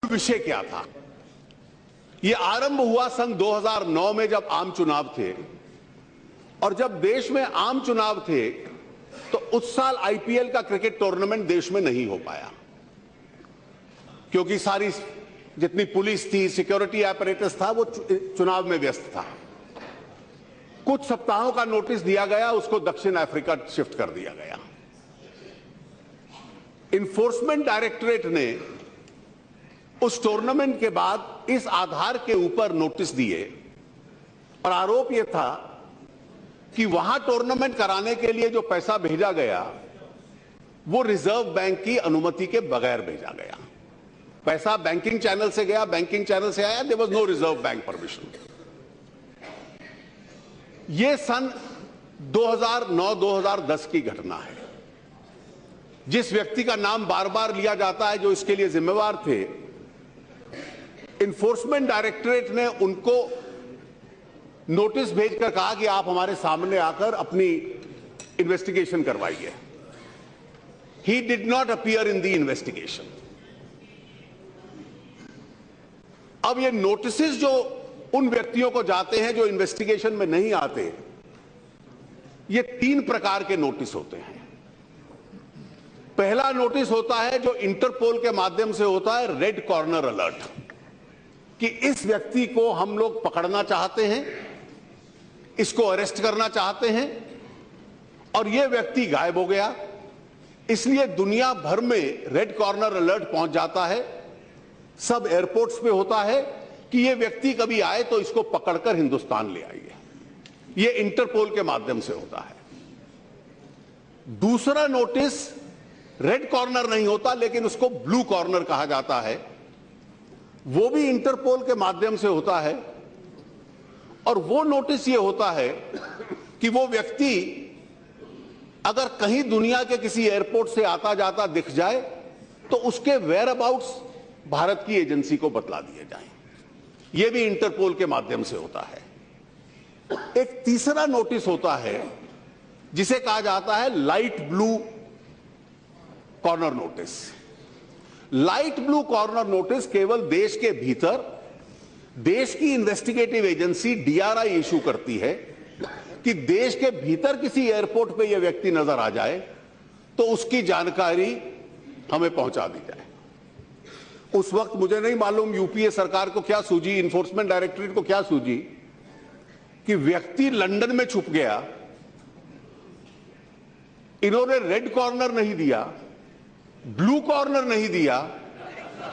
विषय क्या था? यह आरंभ हुआ सन 2009 में जब आम चुनाव थे, और जब देश में आम चुनाव थे तो उस साल आईपीएल का क्रिकेट टूर्नामेंट देश में नहीं हो पाया, क्योंकि सारी जितनी पुलिस थी, सिक्योरिटी apparatus था, वो चुनाव में व्यस्त था। कुछ सप्ताहों का नोटिस दिया गया, उसको दक्षिण अफ्रीका शिफ्ट कर दिया गया। इन्फोर्समेंट डायरेक्टरेट ने उस टूर्नामेंट के बाद इस आधार के ऊपर नोटिस दिए, और आरोप यह था कि वहां टूर्नामेंट कराने के लिए जो पैसा भेजा गया वो रिजर्व बैंक की अनुमति के बगैर भेजा गया। पैसा बैंकिंग चैनल से गया, बैंकिंग चैनल से आया, there was no Reserve Bank permission. यह सन 2009-2010 की घटना है। जिस व्यक्ति का नाम बार बार लिया जाता है जो इसके लिए जिम्मेवार थे, इन्फोर्समेंट डायरेक्टरेट ने उनको नोटिस भेजकर कहा कि आप हमारे सामने आकर अपनी इन्वेस्टिगेशन करवाइए। He did not appear in the investigation. अब ये नोटिसेस जो उन व्यक्तियों को जाते हैं जो इन्वेस्टिगेशन में नहीं आते, ये 3 प्रकार के नोटिस होते हैं। पहला नोटिस होता है जो इंटरपोल के माध्यम से होता है, रेड कॉर्नर अलर्ट, कि इस व्यक्ति को हम लोग पकड़ना चाहते हैं, इसको अरेस्ट करना चाहते हैं, और यह व्यक्ति गायब हो गया। इसलिए दुनिया भर में रेड कॉर्नर अलर्ट पहुंच जाता है, सब एयरपोर्ट्स पे होता है कि यह व्यक्ति कभी आए तो इसको पकड़कर हिंदुस्तान ले आइए। यह इंटरपोल के माध्यम से होता है। दूसरा नोटिस रेड कॉर्नर नहीं होता, लेकिन उसको ब्लू कॉर्नर कहा जाता है। वो भी इंटरपोल के माध्यम से होता है, और वो नोटिस ये होता है कि वो व्यक्ति अगर कहीं दुनिया के किसी एयरपोर्ट से आता जाता दिख जाए तो उसके वेयर अबाउट्स भारत की एजेंसी को बतला दिए जाएं। ये भी इंटरपोल के माध्यम से होता है। एक तीसरा नोटिस होता है जिसे कहा जाता है light blue corner notice. Light blue corner notice केवल देश के भीतर देश की इन्वेस्टिगेटिव एजेंसी डीआरआई इशू करती है कि देश के भीतर किसी एयरपोर्ट पे यह व्यक्ति नजर आ जाए तो उसकी जानकारी हमें पहुंचा दी जाए। उस वक्त मुझे नहीं मालूम यूपीए सरकार को क्या सूझी, इन्फोर्समेंट डायरेक्टरेट को क्या सूझी, कि व्यक्ति लंदन में छुप गया, इन्होंने रेड कॉर्नर नहीं दिया, ब्लू कॉर्नर नहीं दिया,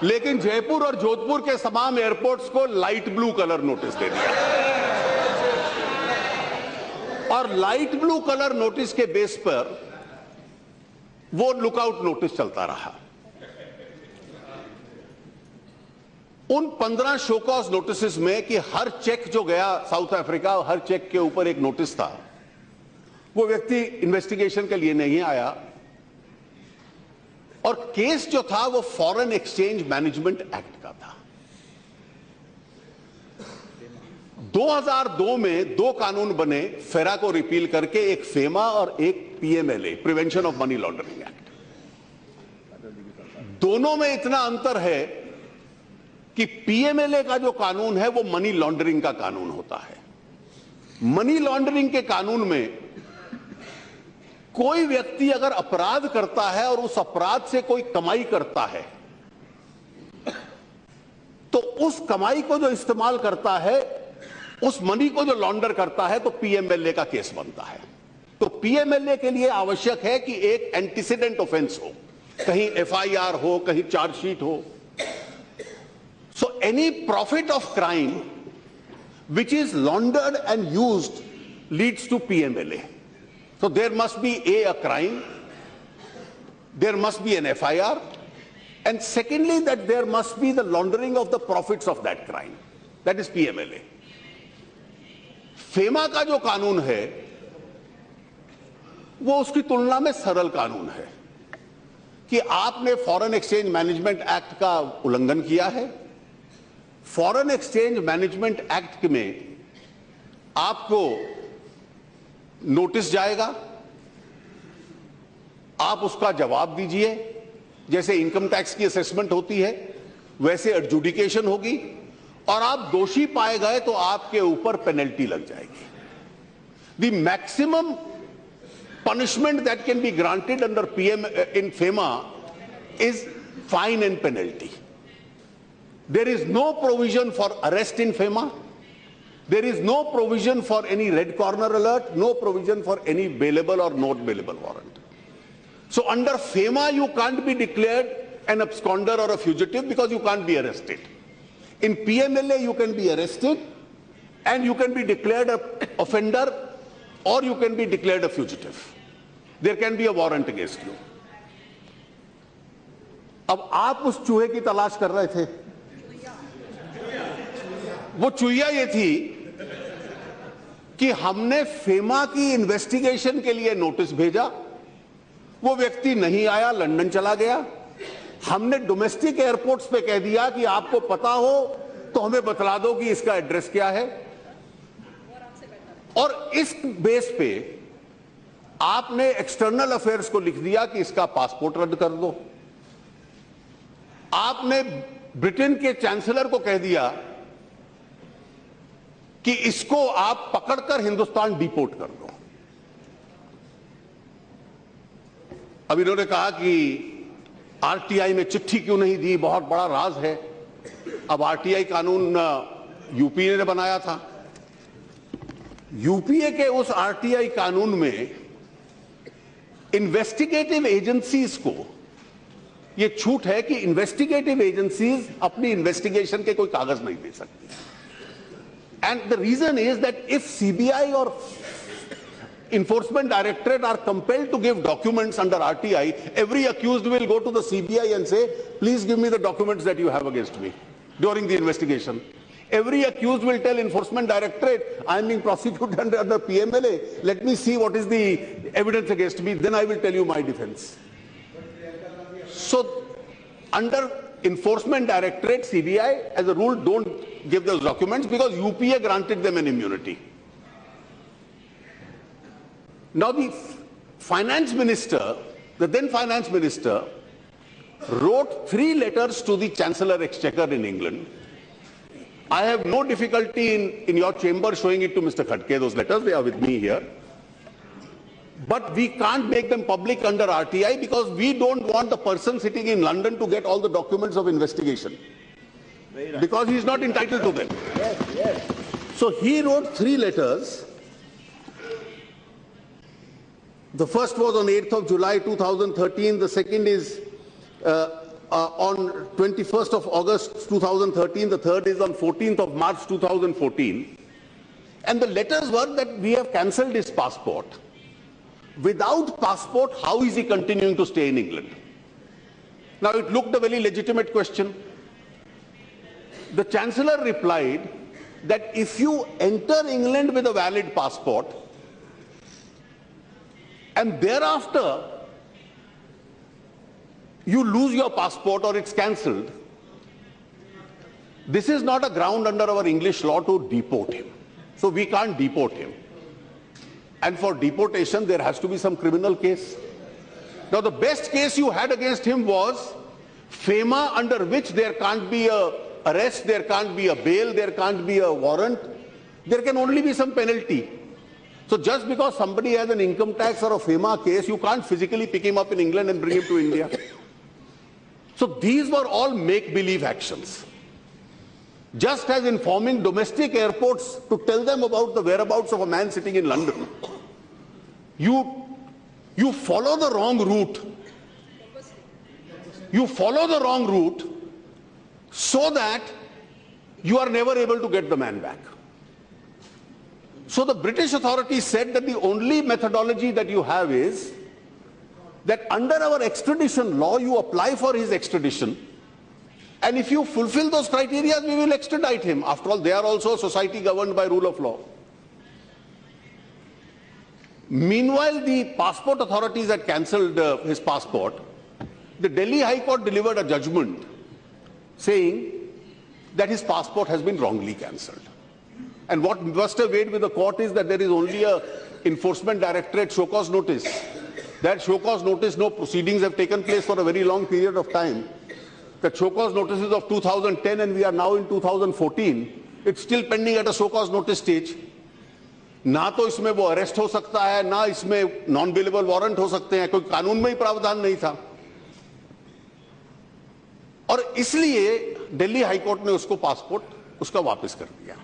लेकिन जयपुर और जोधपुर के तमाम एयरपोर्ट्स को लाइट ब्लू कलर नोटिस दे दिया। और लाइट ब्लू कलर नोटिस के बेस पर वो लुकआउट नोटिस चलता रहा। उन 15 शोकॉज नोटिस में कि हर चेक जो गया साउथ अफ्रीका, हर चेक के ऊपर एक नोटिस था। वो व्यक्ति इन्वेस्टिगेशन के लिए नहीं आया, और केस जो था वो फॉरेन एक्सचेंज मैनेजमेंट एक्ट का था। 2002 में 2 कानून बने फेरा को रिपील करके, एक फेमा और एक PMLA, prevention of money laundering act. दोनों में इतना अंतर है कि पीएमएलए का जो कानून है वो मनी लॉन्ड्रिंग का कानून होता है। मनी लॉन्ड्रिंग के कानून में कोई व्यक्ति अगर अपराध करता है और उस अपराध से कोई कमाई करता है, तो उस कमाई को जो इस्तेमाल करता है, उस मनी को जो लॉन्डर करता है, तो पीएमएलए का केस बनता है। तो पीएमएलए के लिए आवश्यक है कि एक एंटीसीडेंट ऑफेंस हो, कहीं एफआईआर हो, कहीं चार्जशीट हो। So any profit of crime which is laundered and used leads to PMLA. So there must be a crime, there must be an FIR, and secondly that there must be the laundering of the profits of that crime. That is PMLA. FEMA का जो कानून है वो उसकी तुलना में सरल कानून है कि आपने फॉरेन एक्सचेंज मैनेजमेंट एक्ट का उल्लंघन किया है। फॉरेन एक्सचेंज मैनेजमेंट एक्ट में आपको नोटिस जाएगा, आप उसका जवाब दीजिए। जैसे इनकम टैक्स की असेसमेंट होती है, वैसे एडजुडिकेशन होगी और आप दोषी पाए गए तो आपके ऊपर पेनल्टी लग जाएगी. The maximum punishment that can be granted under PM in FEMA is fine and penalty. There is no provision for arrest in FEMA. There is no provision for any red corner alert, no provision for any bailable or not bailable warrant. So under FEMA you can't be declared an absconder or a fugitive because you can't be arrested. In PMLA you can be arrested and you can be declared an offender or you can be declared a fugitive. There can be a warrant against you. अब आप उस चूहे की तलाश कर रहे थे. वो चुहिया ये थी कि हमने फेमा की इन्वेस्टिगेशन के लिए नोटिस भेजा, वो व्यक्ति नहीं आया, लंदन चला गया. हमने डोमेस्टिक एयरपोर्ट्स पे कह दिया कि आपको पता हो तो हमें बतला दो कि इसका एड्रेस क्या है, और इस बेस पे आपने एक्सटर्नल अफेयर्स को लिख दिया कि इसका पासपोर्ट रद्द कर दो. आपने ब्रिटेन के चांसलर को कह दिया कि इसको आप पकड़कर हिंदुस्तान डिपोर्ट कर दो. अब इन्होंने कहा कि आरटीआई में चिट्ठी क्यों नहीं दी, बहुत बड़ा राज है. अब आरटीआई कानून यूपीए ने बनाया था. यूपीए के उस आरटीआई कानून में इन्वेस्टिगेटिव एजेंसीज को यह छूट है कि इन्वेस्टिगेटिव एजेंसीज अपनी इन्वेस्टिगेशन के कोई कागज नहीं दे सकती. And the reason is that if CBI और enforcement directorate are compelled to give documents under RTI, every accused will go to the CBI and say, please give me the documents that you have against me during the investigation. Every accused will tell enforcement directorate, I am being prosecuted under PMLA, let me see what is the evidence against me, then I will tell you my defense. So under enforcement directorate, CBI as a rule don't give those documents because UPA granted them an immunity. Now the finance minister, the then finance minister, wrote 3 letters to the Chancellor Exchequer in England. I have no difficulty in your chamber showing it to Mr. Khadke, those letters, they are with me here. But we can't make them public under RTI because we don't want the person sitting in London to get all the documents of investigation. Because he is not entitled to them. So he wrote 3 letters. The first was on 8th of July 2013, the second is on 21st of August 2013, the third is on 14th of March 2014. And the letters were that we have cancelled his passport. Without passport, how is he continuing to stay in England? Now it looked a very legitimate question. The Chancellor replied that if you enter England with a valid passport, and thereafter you lose your passport or it's cancelled, this is not a ground under our English law to deport him. So we can't deport him. And for deportation there has to be some criminal case. Now the best case you had against him was FEMA, under which there can't be a arrest, there can't be a bail, there can't be a warrant, there can only be some penalty. So just because somebody has an income tax or a FEMA case, you can't physically pick him up in England and bring him to India. So these were all make-believe actions. Just as informing domestic airports to tell them about the whereabouts of a man sitting in London, you follow the wrong route. You follow the wrong route so that you are never able to get the man back. So the British authorities said that the only methodology that you have is that under our extradition law, you apply for his extradition, and if you fulfill those criteria, we will extradite him. After all, they are also a society governed by rule of law. Meanwhile, the passport authorities had cancelled his passport. The Delhi High Court delivered a judgment saying that his passport has been wrongly cancelled. And what must have weighed with the court is that there is only a enforcement directorate show cause notice. That show cause notice, no proceedings have taken place for a very long period of time. the show cause notices of 2010 and we are now in 2014, it's still pending at a show cause notice stage. ना तो इसमें वो arrest हो सकता है, ना इसमें non bailable warrant हो सकते हैं, कोई कानून में ही प्रावधान नहीं था। और इसलिए दिल्ली हाईकोर्ट ने उसको पासपोर्ट उसका वापस कर दिया।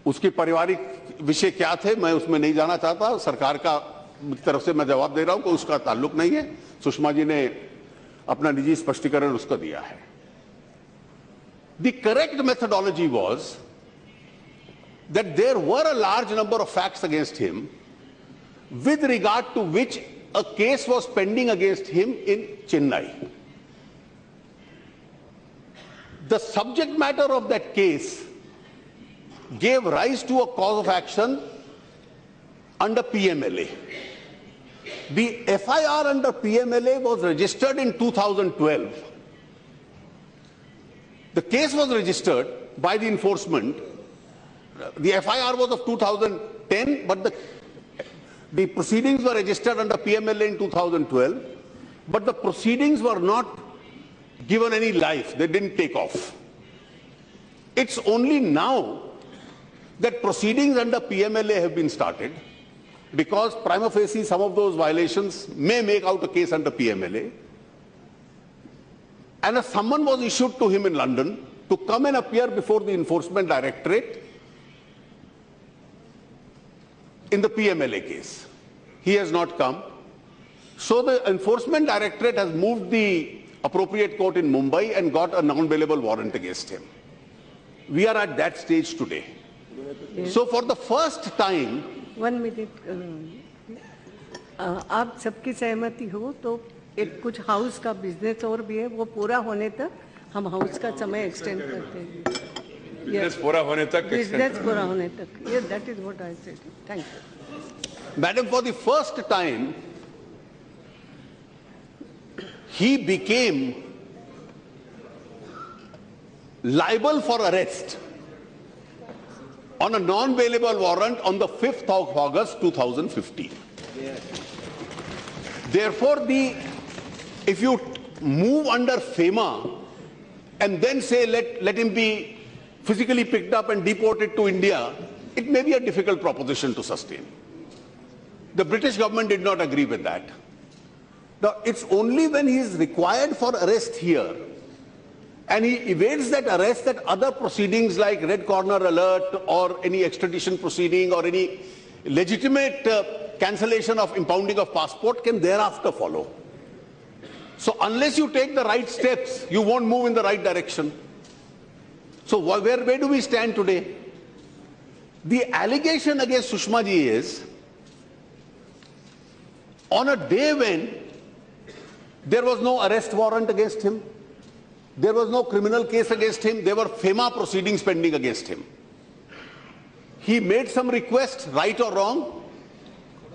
उसके पारिवारिक विषय क्या थे मैं उसमें नहीं जाना चाहता, सरकार का तरफ से मैं जवाब दे रहा हूं कि उसका ताल्लुक नहीं है। सुषमा जी ने अपना निजी स्पष्टीकरण उसका दिया है। The correct methodology was that there were a large number of facts against him with regard to which a case was pending against him in Chennai. The subject matter of that case gave rise to a cause of action under PMLA. The FIR under PMLA was registered in 2012. The case was registered by the enforcement. The FIR was of 2010, but the proceedings were registered under PMLA in 2012, but the proceedings were not given any life. They didn't take off. It's only now that proceedings under PMLA have been started, because prima facie some of those violations may make out a case under PMLA. And a summon was issued to him in London to come and appear before the Enforcement Directorate in the PMLA case. He has not come. So the Enforcement Directorate has moved the appropriate court in Mumbai and got a non-bailable warrant against him. We are at that stage today. Yes. So for the first time... 1 minute. आप सबकी सहमति हो तो एक कुछ house का business और भी है, वो पूरा होने तक हम हाउस का समय एक्सटेंड करते हैं। बिजनेस पूरा होने तक, बिजनेस पूरा होने तक। Yes, that is what I said. Thank you. Madam, for the first time, he became liable for arrest on a non-bailable warrant on the 5th of August 2015. Yes. Therefore, if you move under FEMA and then say let him be physically picked up and deported to India, it may be a difficult proposition to sustain. The British government did not agree with that. Now, it's only when he is required for arrest here and he evades that arrest that other proceedings like Red Corner Alert or any extradition proceeding or any legitimate cancellation of impounding of passport can thereafter follow. So unless you take the right steps, you won't move in the right direction. So where do we stand today? The allegation against Sushma ji is, on a day when there was no arrest warrant against him, there was no criminal case against him, there were FEMA proceedings pending against him. He made some request, right or wrong,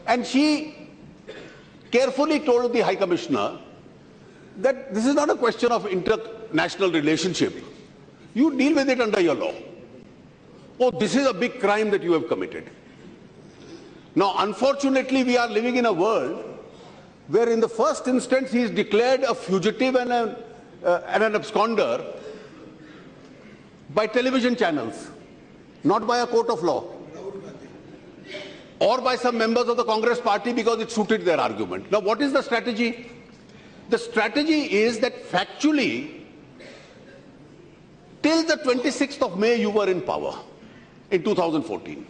and she carefully told the High Commissioner that this is not a question of international relationship. You deal with it under your law. Oh, this is a big crime that you have committed. Now, unfortunately, we are living in a world where in the first instance he is declared a fugitive and an absconder by television channels, not by a court of law, or by some members of the Congress party because it suited their argument. Now, what is the strategy? The strategy is that factually, till the 26th of May, you were in power in 2014.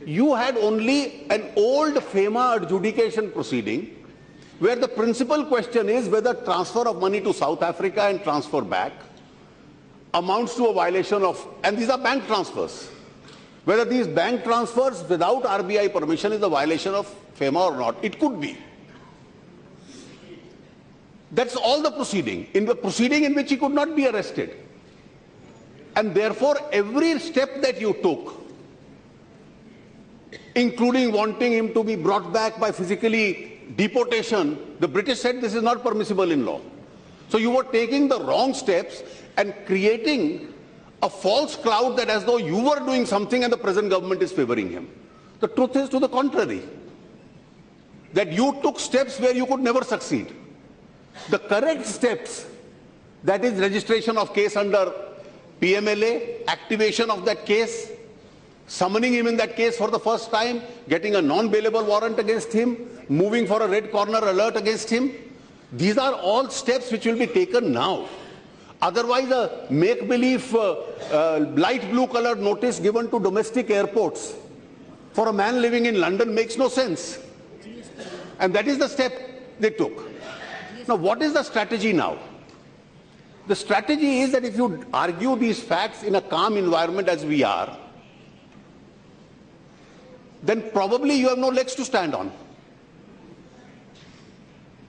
You had only an old FEMA adjudication proceeding where the principal question is whether transfer of money to South Africa and transfer back amounts to a violation of, and these are bank transfers, whether these bank transfers without RBI permission is a violation of FEMA or not. It could be. That's all the proceeding. In the proceeding in which he could not be arrested. And therefore, every step that you took, including wanting him to be brought back by physically deportation, the British said this is not permissible in law. So you were taking the wrong steps and creating a false cloud that as though you were doing something and the present government is favoring him. The truth is to the contrary, that you took steps where you could never succeed. the correct steps, that is registration of case under PMLA, activation of that case, summoning him in that case for the first time, getting a non-bailable warrant against him, moving for a red corner alert against him. These are all steps which will be taken now. Otherwise, a make-believe light blue colored notice given to domestic airports for a man living in London makes no sense. And that is the step they took. Now, what is the strategy now? The strategy is that if you argue these facts in a calm environment as we are, then probably you have no legs to stand on.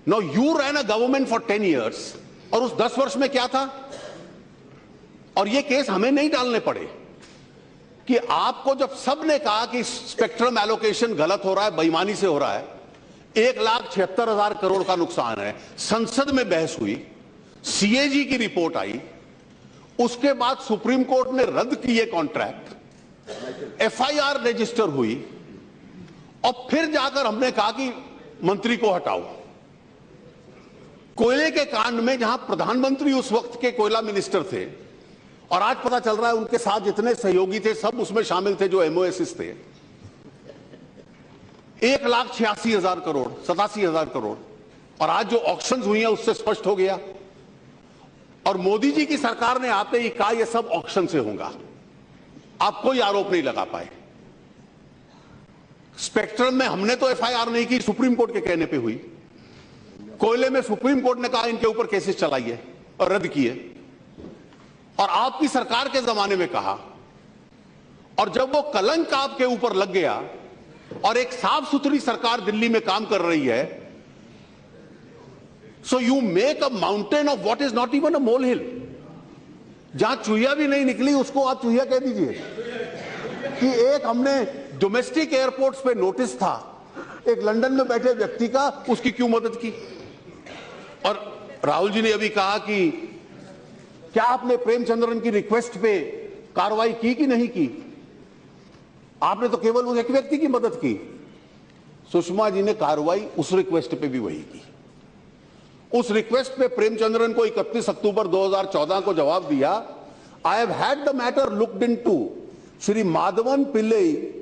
Now, you ran a government for 10 years, और उस 10 वर्ष में क्या था? और ये case हमें नहीं डालने पड़े कि आपको जब सबने कहा कि स्पेक्ट्रम एलोकेशन गलत हो रहा है, बेईमानी से हो रहा है, 1,76,000 करोड़ का नुकसान है, संसद में बहस हुई, सीएजी की रिपोर्ट आई, उसके बाद सुप्रीम कोर्ट ने रद्द किए कॉन्ट्रैक्ट, एफआईआर रजिस्टर हुई, और फिर जाकर हमने कहा कि मंत्री को हटाओ। कोयले के कांड में जहां प्रधानमंत्री उस वक्त के कोयला मिनिस्टर थे, और आज पता चल रहा है उनके साथ जितने सहयोगी थे सब उसमें शामिल थे जो एमओएस थे, 1,86,000 करोड़, 87,000 करोड़, और आज जो ऑक्शन हुई है उससे स्पष्ट हो गया। और मोदी जी की सरकार ने आते ही कहा यह सब ऑक्शन से होगा, आप कोई आरोप नहीं लगा पाए। स्पेक्ट्रम में हमने तो एफआईआर नहीं की, सुप्रीम कोर्ट के कहने पे हुई। कोयले में सुप्रीम कोर्ट ने कहा इनके ऊपर केसेस चलाइए और रद्द किए, और आपकी सरकार के जमाने में कहा, और जब वो कलंक आपके ऊपर लग गया और एक साफ सुथरी सरकार दिल्ली में काम कर रही है, so you make a mountain of what is not even a molehill. जहां चूहिया भी नहीं निकली उसको आप चूहिया कह दीजिए। कि एक हमने डोमेस्टिक एयरपोर्ट्स पे नोटिस था एक लंदन में बैठे व्यक्ति का, उसकी क्यों मदद की? और राहुल जी ने अभी कहा कि क्या आपने प्रेमचंद्रन की रिक्वेस्ट पे कार्रवाई की कि नहीं की? आपने तो केवल उस एक व्यक्ति की मदद की। सुषमा जी ने कार्रवाई उस रिक्वेस्ट पे भी वही की। उस रिक्वेस्ट पे प्रेमचंद्रन को 31 अक्टूबर 2014 को जवाब दिया, I have had the matter looked into. Shri Madhavan Pillai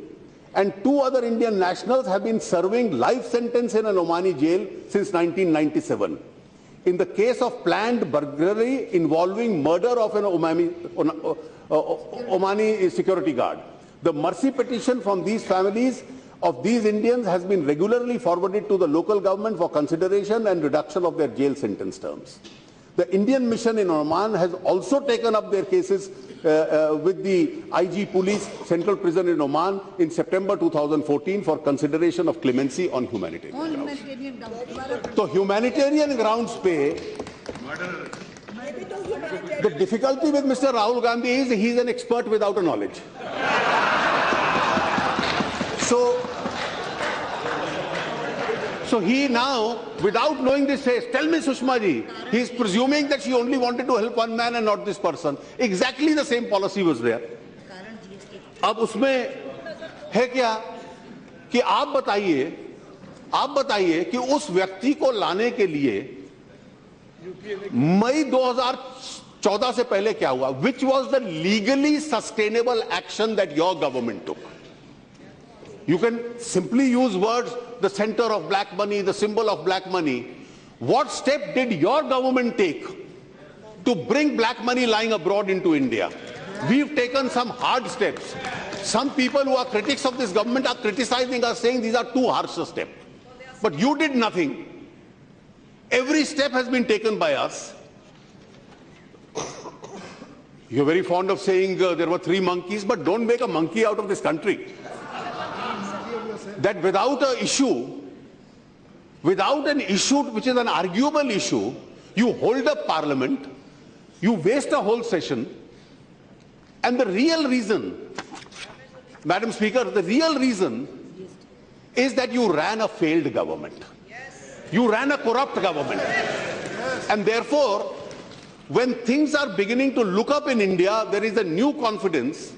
and 2 other Indian nationals have been serving life sentence in an Omani jail since 1997 in the case of planned burglary involving murder of an Omani security guard. The mercy petition from these families of these Indians has been regularly forwarded to the local government for consideration and reduction of their jail sentence terms. The Indian mission in Oman has also taken up their cases with the IG Police Central Prison in Oman in September 2014 for consideration of clemency on humanitarian grounds. So humanitarian grounds pe, the difficulty with Mr. Rahul Gandhi is he is an expert without a knowledge. So he now, without knowing this, says, tell me Sushma ji, he is presuming that she only wanted to help one man and not this person. Exactly the same policy was there. अब उसमें है क्या कि आप बताइए कि उस व्यक्ति को लाने के लिए मई 2014 से पहले क्या हुआ? Which was the legally sustainable action that your government took? You can simply use words, the center of black money, the symbol of black money. What step did your government take to bring black money lying abroad into India? We've taken some hard steps. Some people who are critics of this government are criticizing us, saying these are too harsh a step. But you did nothing. Every step has been taken by us. You're very fond of saying there were 3 monkeys, but don't make a monkey out of this country. That without an issue which is an arguable issue, you hold up parliament, you waste a whole session, and the real reason, Madam Speaker, the real reason is that you ran a failed government. You ran a corrupt government. And therefore, when things are beginning to look up in India, there is a new confidence.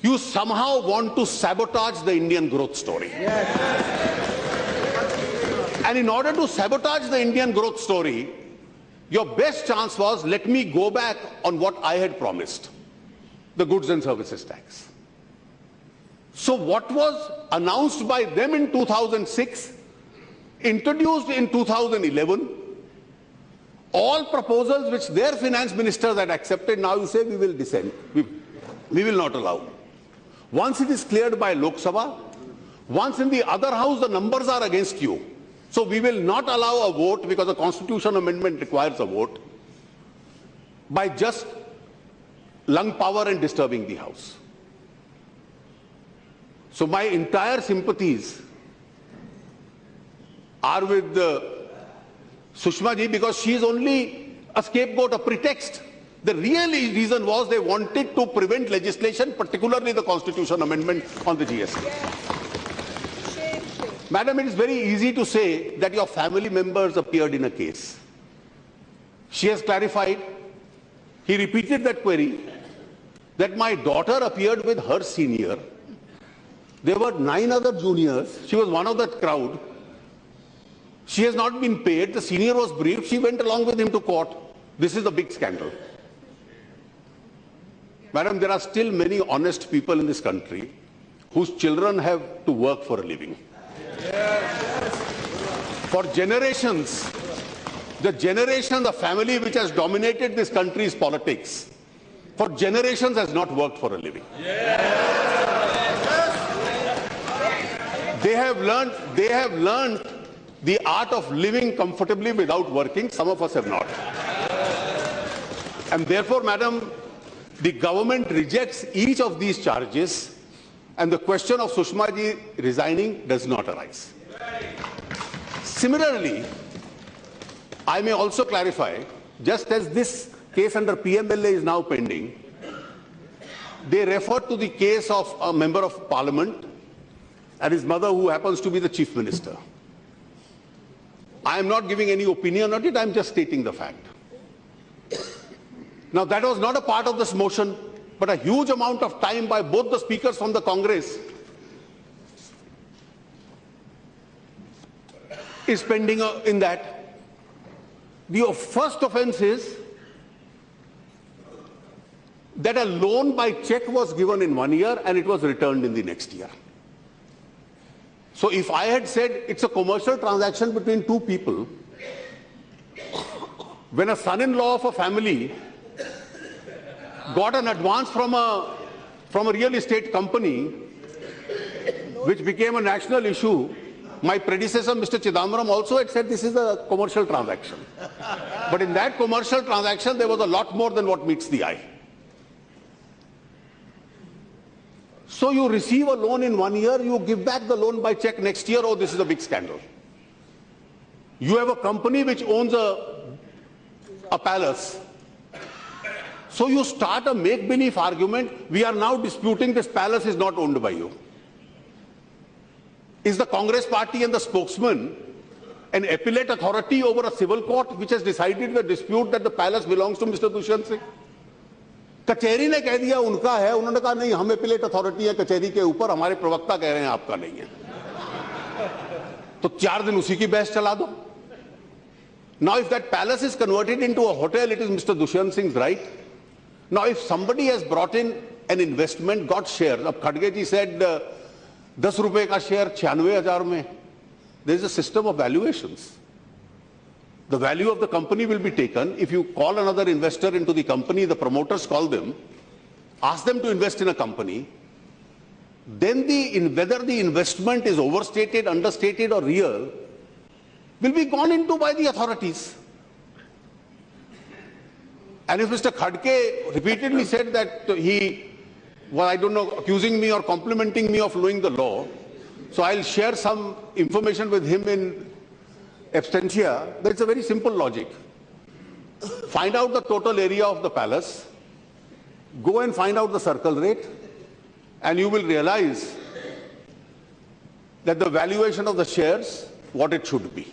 You somehow want to sabotage the Indian growth story. And in order to sabotage the Indian growth story, your best chance was, let me go back on what I had promised, the goods and services tax. So what was announced by them in 2006, introduced in 2011, all proposals which their finance ministers had accepted, now you say we will dissent. We will not allow. Once it is cleared by Lok Sabha, once in the other house the numbers are against you. So we will not allow a vote, because the constitution amendment requires a vote, by just lung power and disturbing the house. So my entire sympathies are with Sushma ji, because she is only a scapegoat, a pretext. The real reason was they wanted to prevent legislation, particularly the constitution amendment on the GST. Madam, it is very easy to say that your family members appeared in a case. She has clarified. He repeated that query, that my daughter appeared with her senior. There were 9 other juniors. She was one of that crowd. She has not been paid. The senior was briefed. She went along with him to court. This is the big scandal. Madam, there are still many honest people in this country whose children have to work for a living. For generations, the family which has dominated this country's politics, for generations has not worked for a living. They have learned the art of living comfortably without working. Some of us have not. And therefore, madam, the government rejects each of these charges, and the question of Sushma ji resigning does not arise. Similarly, I may also clarify, just as this case under PMLA is now pending, they refer to the case of a member of parliament and his mother, who happens to be the chief minister. I am not giving any opinion on it, I am just stating the fact. Now, that was not a part of this motion, but a huge amount of time by both the speakers from the Congress is pending in that. The first offense is that a loan by check was given in 1 year and it was returned in the next year. So if I had said it's a commercial transaction between 2 people, when a son-in-law of a family got an advance from a real estate company, which became a national issue, my predecessor, Mr. Chidambaram, also had said this is a commercial transaction. But in that commercial transaction, there was a lot more than what meets the eye. So you receive a loan in 1 year, you give back the loan by check next year. Oh, this is a big scandal. You have a company which owns a palace. So you start a make-believe argument. We are now disputing this palace is not owned by you. Is the Congress party and the spokesman an appellate authority over a civil court which has decided the dispute that the palace belongs to Mr. Dushyant Singh? कचहरी ने कह दिया उनका है, उन्होंने कहा नहीं हम एपिलेट अथॉरिटी है कचहरी के ऊपर, हमारे प्रवक्ता कह रहे हैं आपका नहीं है, तो 4 दिन उसी की बहस चला दो. Now if that palace is converted into a hotel, it is Mr. Dushyant Singh's right. Now if somebody has brought in an investment, got shares, अब खड़गे जी said 10 रुपए का शेयर 96,000 में, there is a system of valuations. The value of the company will be taken. If you call another investor into the company, the promoters call them, ask them to invest in a company, then whether the investment is overstated, understated or real, will be gone into by the authorities. And if Mr. Khadke repeatedly said that I don't know, accusing me or complimenting me of knowing the law, so I'll share some information with him in absentia. That's a very simple logic. Find out the total area of the palace, go and find out the circle rate, and you will realize that the valuation of the shares, what it should be.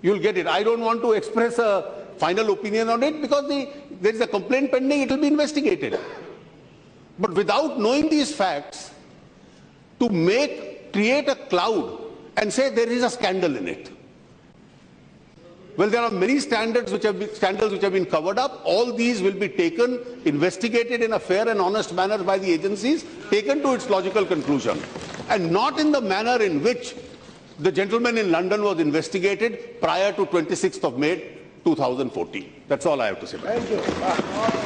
You'll get it. I don't want to express a final opinion on it because there is a complaint pending, it will be investigated. But without knowing these facts, to create a cloud and say there is a scandal in it. Well, there are many scandals which have been covered up. All these will be taken, investigated in a fair and honest manner by the agencies, taken to its logical conclusion, and not in the manner in which the gentleman in London was investigated prior to 26th of May 2014. That's all I have to say.